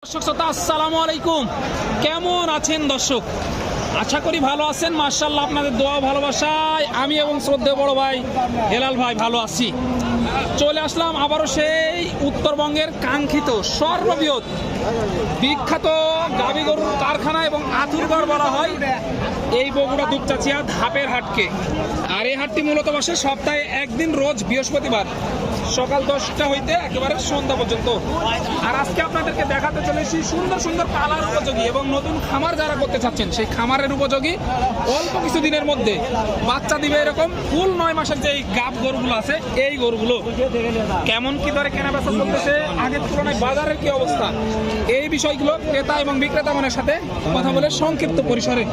দর্শক শ্রোতা আসসালামু আলাইকুম, কেমন আছেন দর্শক? আশা করি ভালো আছেন। মাশাআল্লাহ, আপনাদের দোয়া ভালোবাসায় আমি এবং শ্রদ্ধেয় বড় ভাই হেলাল ভাই ভালো আছি। চলে আসলাম আবারও সেই উত্তরবঙ্গের কাঙ্ক্ষিত সর্ববৃহৎ বিখ্যাত গাভী গরুর কারখানা এবং আতুরগড় বলা হয় এই বগুড়া দুপচাচিয়া ধাপের হাটকে। আর এই হাটটি মূলত বসে সপ্তাহে একদিন, রোজ বৃহস্পতিবার সকাল 10টা হইতে একেবারে সন্ধ্যা পর্যন্ত। আর আজকে আপনাদেরকে দেখাতে চলেছি সুন্দর সুন্দর পালার উপযোগী এবং নতুন খামার যারা করতে চাচ্ছেন সেই খামারের উপযোগী অল্প কিছু দিনের মধ্যে বাচ্চা দিবে এরকম ফুল 9 মাসের যে গাব গরুগুলো আছে, এই গরুগুলো কেমন কি দরে কেনা বেচা চলতেছে, আগের তুলনায় বাজারের কি অবস্থা, এই বিষয়গুলো ক্রেতা এবং বিক্রেতা মনের সাথে কথা বলে সংক্ষিপ্ত পরিসরে।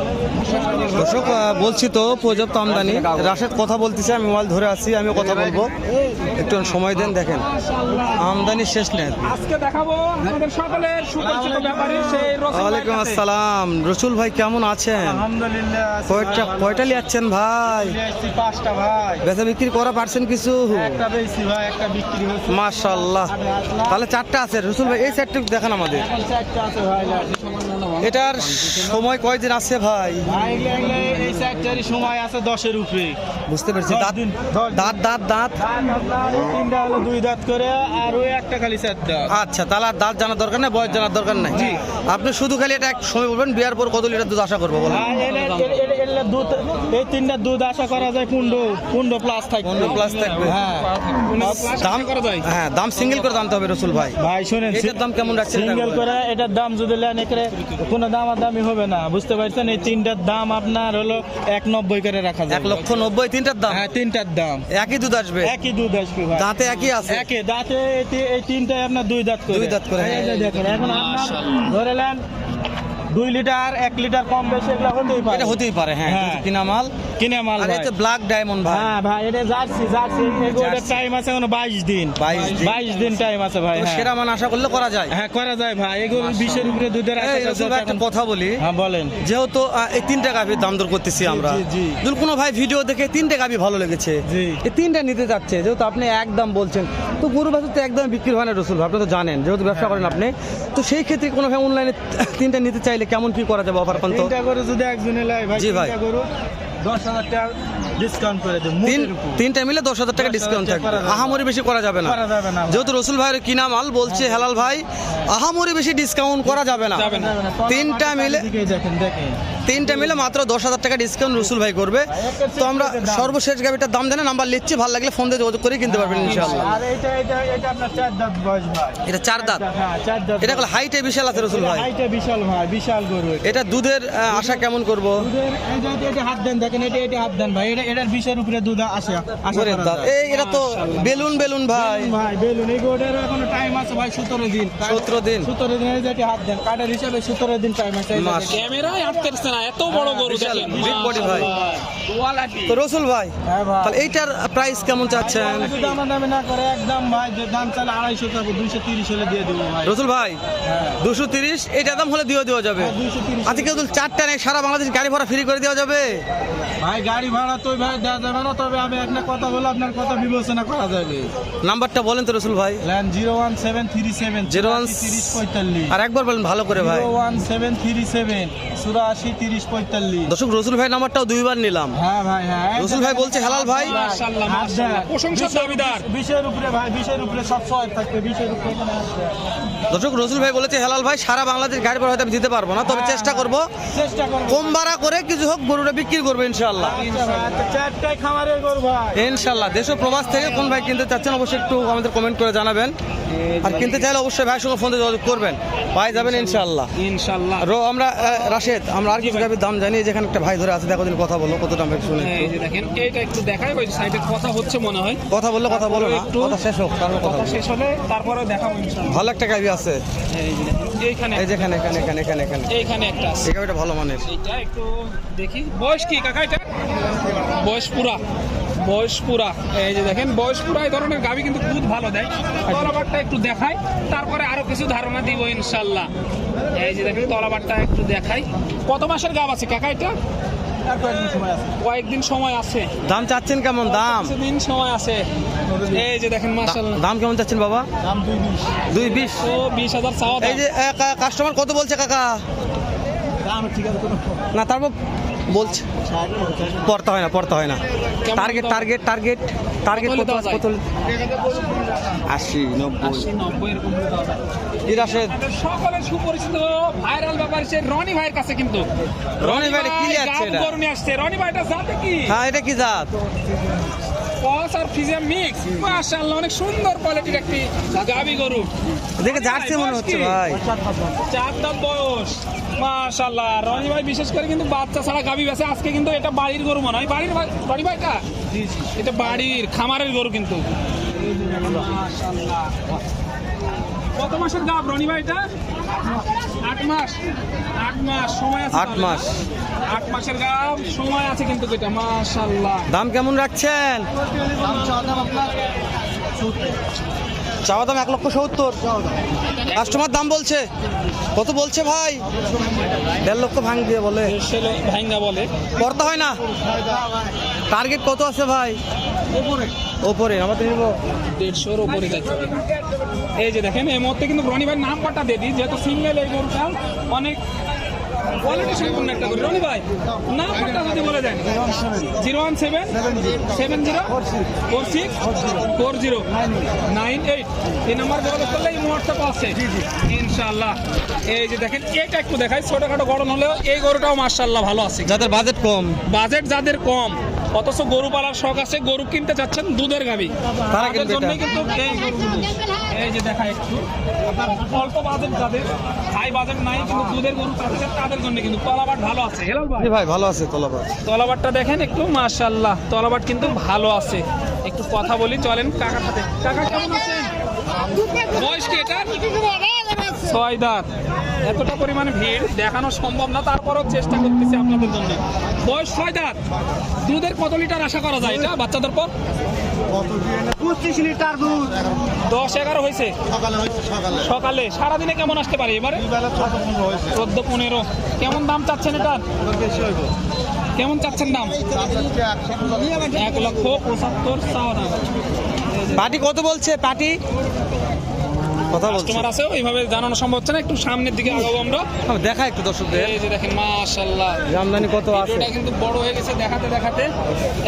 দর্শক বলছি তো পর্যাপ্ত আমদানি। রাশেদ কথা বলতেছে, আমি মোবাইল ধরে আছি, আমিও কথা বলবো, একটু সময় দেন। দেখেন আমদানি শেষ নেই। আজকে দেখাবো আমাদের সকলের সুপরিচিত ব্যাপারী সেই রসুল। ওয়ালাইকুম আসসালাম, রসুল ভাই কেমন আছেন? আলহামদুলিল্লাহ। কয়টা লিয়াচ্ছেন ভাই? 5টা ভাই। বেচা বিক্রি করা পারছেন কিছু? একটা বেশি ভাই, একটা বিক্রি হচ্ছে। মাশাআল্লাহ, তাহলে 4টা আছে। রসুল ভাই এই চারটে দেখান আমাদের। 4টা আছে ভাই। এটার সময় কয়দিন আছে ভাই? এই 4টারই সময় আছে 10-এর উপরে। বুঝতে পেরেছি। দাঁত দাঁত দাঁত দাঁত 3টা হলো 2 দাঁত করে, আর ওই একটা খালি 4 দাঁত। আচ্ছা, তাহলে আর দাঁত জানার দরকার নেই, বয়স জানার দরকার নাই। আপনি শুধু খালি এটা এক সময় বলবেন, বিয়ার পর কত লিটার দুধ আশা করবো বলেন? দুধ, এই 3টা দুধ আশা করা যায় 15 প্লাস থাকবে। 15 প্লাস থাকবে। হ্যাঁ, দাম করা যায়। হ্যাঁ, দাম সিঙ্গেল করে জানতে হবে রসুল ভাই। ভাই শুনেন, এটার দাম কেমন রাখছেন? সিঙ্গেল করে এটার দাম যদি নেন এখানে কোনো দামাদামি হবে না, বুঝতে পারছেন? এই 3টার দাম আপনার হলো 190 করে রাখা যায়। 1,90,000 তিনটার দাম? হ্যাঁ, 3টার দাম একই দুধ আসবে? একই দুধ আসবে ভাই। দাঁতে একই আছে? একই দাঁতে। এই 3টায় আপনার 2 দাঁত করে। 2 দাঁত করে। এই যে দেখেন, এখন আপনার ধরে নেন 2 লিটার 1 লিটার কম বেশি এগুলো হতেই পারে। এটা হতেই পারে, হ্যাঁ। হ্যাঁ। কিনা মাল, কিনে মাল আর ভাই। এটা ব্ল্যাক ডায়মন্ড ভাই। হ্যাঁ ভাই, এটা জার্সি। এগুলোর টাইম আছে এখনো 22 দিন। 22 দিন টাইম আছে ভাই। তো হ্যাঁ, সেরা মান আশা করলে করা যায়? হ্যাঁ করা যায় ভাই। এগুলো 20-এর উপরে দুধের এই রসুল ভাই একটা কথা বলি। হ্যাঁ বলেন। যেহেতু এই 3টা গাভীর দাম দর করতেছি আমরা, জি। যদি কোনো ভাই ভিডিও দেখে 3টা গাভী ভালো লেগেছে, জি। এই 3টা নিতে যাচ্ছে, যেহেতু আপনি একদম বলছেন, তো গরু বাছুর তো একদম বিক্রি হয় না রসুল ভাই, আপনি তো জানেন, যেহেতু ব্যবসা করেন আপনি, তো সেই ক্ষেত্রে কোনো ভাই অনলাইনে 3টা নিতে চাইলে কেমন কি করা যাবে অফার? তো 3টা করে যদি একজনে লাই ভাই, জি ভাই, 3টা করো 10,000 টাকা ডিসকাউন্ট করে দেব। 3টা মিলে 10,000 টাকা ডিসকাউন্ট থাকবে। আহামরি বেশি করা যাবে না, যেহেতু রসুল ভাইয়ের কিনা মাল বলছে হেলাল ভাই, আহামরি বেশি ডিসকাউন্ট করা যাবে না। 3টা মিলে মাত্র 10,000 টাকা ডিসকাউন্ট রসুল ভাই করবে। তো আমরা সর্বশেষ গাভিটার দাম জানি, নাম্বার লিখছি, ভালো লাগলে ফোন দিয়ে যোগাযোগ করে কিনতে পারবেন ইনশাআল্লাহ। আর এটা আপনার 4 দাঁত বয়স ভাই। এটা 4 দাঁত? হ্যাঁ, 4 দাঁত। এটা হলো হাইটে বিশাল আছে রসুল ভাই। হাইটে বিশাল ভাই, বিশাল গরু। এটা দুধের আশা কেমন করব? এটা হাত দেন, দেখেন এটা হাত দেন ভাই। এটার 20-এর উপরে দুধ আসে। এই এটা তো বেলুন ভাই। ভাই বেলুন, এই গরুটার এখনো টাইম আছে ভাই 17 দিন। 17 দিন? 17 দিনের যেটা হাত দেন কাটার হিসাবে 17 দিন টাইম আছে। ক্যামেরায় আটতেছে না, এত বড় গরু দেখেন, বিগ বডি ভাই। তো রসুল ভাই, হ্যাঁ ভাই, তাহলে এইটার প্রাইস কেমন চাচ্ছেন? যদি আমার দামে না করে একদম ভাই, যে দাম চালে 250 টাকা, 230 হলে দিয়ে দেবো ভাই। রসুল ভাই 230 এটা দাম হলে দেওয়া যাবে। 230। আজকে কেউ 4টা নেই, সারা বাংলাদেশ গাড়ি ভাড়া ফ্রি করে দেওয়া যাবে ভাই। গাড়ি ভাড়া তো ভাই দেওয়া যাবে না, তবে আমি একটা কথা বলে আপনার কথা বিবেচনা করা যাবে। নাম্বারটা বলেন তো রসুল ভাই। 01737 3045। আর একবার বলেন ভালো করে ভাই। 01737 84 30 45। দর্শক, রসুল ভাই নাম্বারটাও 2বার নিলাম। হ্যাঁ ভাই, হ্যাঁ। রসুল ভাই বলছে হেলাল ভাই, মাশাআল্লাহ মাশাআল্লাহ, প্রশংসার দাবিদার। 20-এর উপরে ভাই, 20-এর উপরে সব সময় থাকবে। 20-এর উপরে এখানে আসবে। দর্শক রসুল ভাই বলেছে হেলাল ভাই সারা বাংলাদেশ গাড়ি ভাড়া হয়তো আমি দিতে পারবো না, তবে চেষ্টা করবো কম ভাড়া করে কিছু হোক গরুটা বিক্রি করবো ইনশাআল্লাহ। 4টায় খামারের গরু ভাই ইনশাআল্লাহ। দেশ ও প্রবাস থেকে কোন ভাই কিনতে চাচ্ছেন অবশ্যই একটু আমাদের কমেন্ট করে জানাবেন, আর কিনতে চাইলে অবশ্যই ভাইয়ের সঙ্গে ফোন দিয়ে যোগাযোগ করবেন, পাই যাবেন ইনশাআল্লাহ। আমরা রাশেদ, আমরা আর কিছু গাভীর দাম জানি। যেখানে একটা ভাই ধরে আছে, দেখো দিন কথা বলো, কত দাম শুনে এই যে দেখেন, এইটা একটু দেখাই, ওই সাইডে কথা হচ্ছে মনে হয়। কথা বললে কথা বলো না, কথা শেষ হোক, তারপর কথা কথা বলো। শেষ হলে তারপরে দেখাবো ইনশাআল্লাহ। ভালো একটা গাভী আছে এই যে দেখেন, এইখানে এই যেখানে এখানে এইখানে একটা আছে। এই গাভীটা ভালো মানের। এইটা একটু দেখি, বয়স কি কাকা এটা? বয়স পুরা। এই যে দেখেন, বয়স পুরা। এই ধরনের গাভী কিন্তু দুধ ভালো দেয়। তলাবারটা একটু দেখাই, তারপরে আরো কিছু ধারণা দিব ইনশাআল্লাহ। এই যে দেখেন, তলাবারটা একটু দেখাই। কত মাসের গাভ আছে কাকা এটা? কয়েকদিন সময় আছে, দাম চাচ্ছেন কেমন দাম? দিন সময় আছে। এই যে দেখেন মাশাআল্লাহ, দাম কেমন চাচ্ছেন বাবা? দাম 2.20। ও 20,000 চাওয়া দাম। এই যে কাস্টমার কত বলছে কাকা? দাম ঠিক আছে না তারপর বলছে পড়তে হয় না কেমন টার্গেট দাম? টার্গেট টার্গেট টার্গেট কত কত দেওয়া আছে? যায়? কত 80 90 80-90 এরকম হলে দেওয়া যায়। কি রাশেদ? সকলের সুপরিচিত ভাইরাল ব্যাপার সে রনি ভাইয়ের কাছে, কিন্তু রনি ভাই কি যাচ্ছে এটা? গরু নিয়ে আসছে। রনি ভাইটা জাতে কি? হ্যাঁ এটা কি জাত? কস আর ফিজিয়াম মিক্স, মাশাআল্লাহ অনেক সুন্দর কোয়ালিটির একটি গাবি গরু। দেখে জার্সি মনে হচ্ছে ভাই। 4 দাঁত বয়স, মাশাআল্লাহ। রনি ভাই বিশেষ করে কিন্তু বাচ্চা ছাড়া গাবি বেচে। আজকে কিন্তু এটা বাড়ির গরু মনে হয়, বাড়ির রনি ভাইটা এটা বাড়ির খামারের গরু কিন্তু। মাশাআল্লাহ। কত মাসের গাব রনি ভাই এটা? 8 মাস। 8 মাস সময় আছে। 8 মাস। 8 মাসের গাব সময় আছে কিন্তু এটা, মাশাআল্লাহ। দাম কেমন রাখছেন? চাওয়া দাম 1,70,000। কাস্টমার দাম বলছে কত বলছে ভাই? 1.5 লক্ষ ভাঙ দিয়ে বলে, ভাইঙ্গা বলে। পড়তে হয় না। টার্গেট কত আছে ভাই? ওপরে আমাদের নিব 150-র উপরে যাচ্ছে। এই যে দেখেন এই মুহূর্তে কিন্তু রনি ভাই নাম্বারটা দিয়ে দিই, যেহেতু সিঙ্গেল এই গরুটা অনেক কোয়ালিটি সম্পূর্ণ একটা গরু। রনি ভাই নাম্বারটা যদি বলে দেন। 017-70-46-40-98 এই নাম্বার যোগাযোগ করলে এই হোয়াটসঅ্যাপ আছে ইনশাআল্লাহ। এই যে দেখেন এটা একটু দেখাই, ছোটখাটো গড়ন হলেও এই গরুটাও মাশাআল্লাহ ভালো আছে। যাদের বাজেট কম, বাজেট যাদের কম অথচ গরু পালার শখ আছে, গরু কিনতে চাচ্ছেন দুধের গাবি, তারা তাদের কিনবে জন্যই এটা। কিন্তু এই গরুগুলো। এই যে দেখা একটু আপনার অল্প বাজেট যাদের, হাই বাজেট নাই কিন্তু দুধের গরু চাচ্ছেন, তাদের জন্য কিন্তু তলাবাট ভালো আছে। হেলাল ভাই জি ভাই ভালো আছে তোলাবা। তলাবাটটা দেখেন একটু, মাশাআল্লাহ তলাবাট কিন্তু ভালো আছে। একটু কথা বলি চলেন কাকার সাথে। কাকা কেমন আছেন? বয়স কি এটা? 6 দাঁত। এতটা পরিমাণে ভিড় দেখানো সম্ভব না, তারপরও চেষ্টা করতেছি আপনাদের জন্য। বয়স 6 দাঁত। দুধের কত লিটার আশা করা যায় এটা বাচ্চাদের পর? 25 লিটার দুধ 10-11 হয়েছে সকালে। সারাদিনে কেমন আসতে পারে এবারে? 14-15। কেমন দাম চাচ্ছেন এটার? কেমন চাচ্ছেন দাম? 1,75,000 চাওয়া দাম। পাটি কত বলছে? পাটি কথা বলছে, কাস্টমার আছে ওইভাবে জানানো সম্ভব হচ্ছে না, একটু সামনের দিকে আগাবো আমরা। দেখা একটু দর্শকদের এই যে দেখেন মাশাআল্লাহ জামদানি কত আছে। এটা কিন্তু বড় হয়ে গেছে দেখাতে দেখাতে।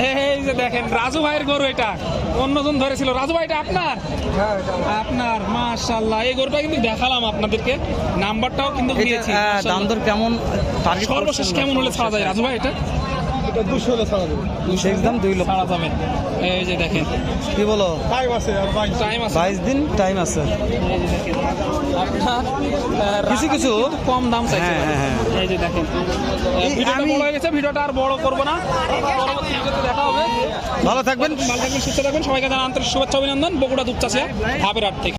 এই যে দেখেন রাজু ভাইয়ের গরু, এটা অন্যজন ধরেছিল। রাজু ভাই এটা আপনার? আপনার, মাশাআল্লাহ। এই গরুটা কিন্তু দেখালাম আপনাদেরকে, নাম্বারটাও কিন্তু এই যে, দিয়েছি। দাম দর কেমন? টার্গেট সর্বশেষ কেমন হলে ছাড়া যায় রাজু ভাই এটা? 200 হলে ছাড়া দেবো। একদম 2 লক্ষ। ছাড়া যাবে। এই যে দেখেন কি বলো? টাইম আছে আর টাইম আছে। 22 দিন টাইম আছে। এই যে দেখেন আপনার কিছু কম দাম চাইছে। হ্যাঁ, হ্যাঁ, হ্যাঁ। এই যে দেখেন এই ভিডিওটা আমি- বড় হয়ে গেছে, ভিডিওটা আর বড় করব না, পরবর্তী ভিডিওতে দেখা হবে। ভালো থাকবেন। ভালো থাকবেন, সুস্থ থাকবেন। সবাইকে জানাই আন্তরিক শুভেচ্ছা অভিনন্দন। বগুড়া দুপচাচিয়া হাবেরহাট থেকে।